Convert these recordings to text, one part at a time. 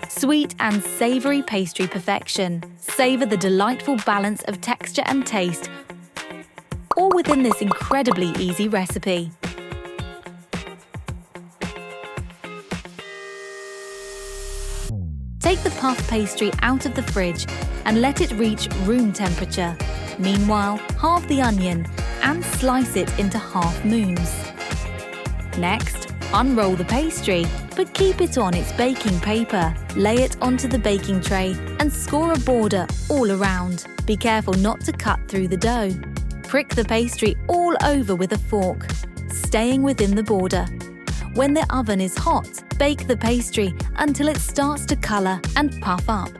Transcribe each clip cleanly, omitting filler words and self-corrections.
Sweet and savory pastry perfection. Savor the delightful balance of texture and taste, all within this incredibly easy recipe. Take the puff pastry out of the fridge and let it reach room temperature. Meanwhile, halve the onion and slice it into half moons. Next, unroll the pastry, but keep it on its baking paper. Lay it onto the baking tray and score a border all around. Be careful not to cut through the dough. Prick the pastry all over with a fork, staying within the border. When the oven is hot, bake the pastry until it starts to colour and puff up.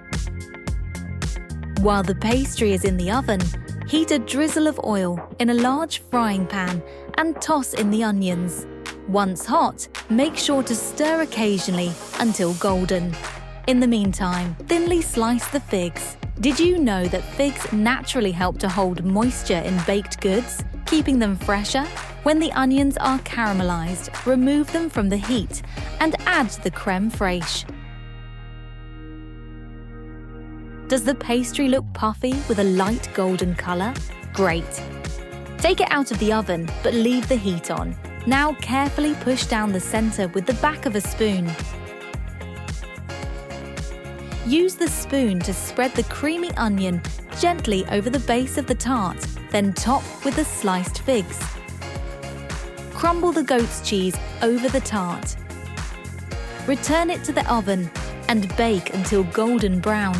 While the pastry is in the oven, heat a drizzle of oil in a large frying pan and toss in the onions. Once hot, make sure to stir occasionally until golden. In the meantime, thinly slice the figs. Did you know that figs naturally help to hold moisture in baked goods, keeping them fresher? When the onions are caramelized, remove them from the heat and add the crème fraîche. Does the pastry look puffy with a light golden color? Great! Take it out of the oven, but leave the heat on. Now carefully push down the center with the back of a spoon. Use the spoon to spread the creamy onion gently over the base of the tart, then top with the sliced figs. Crumble the goat's cheese over the tart. Return it to the oven and bake until golden brown.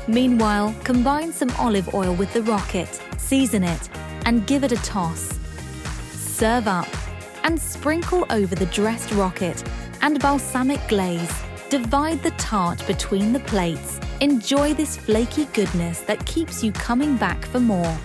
Meanwhile, combine some olive oil with the rocket, season it, and give it a toss. Serve up and sprinkle over the dressed rocket and balsamic glaze. Divide the tart between the plates. Enjoy this flaky goodness that keeps you coming back for more.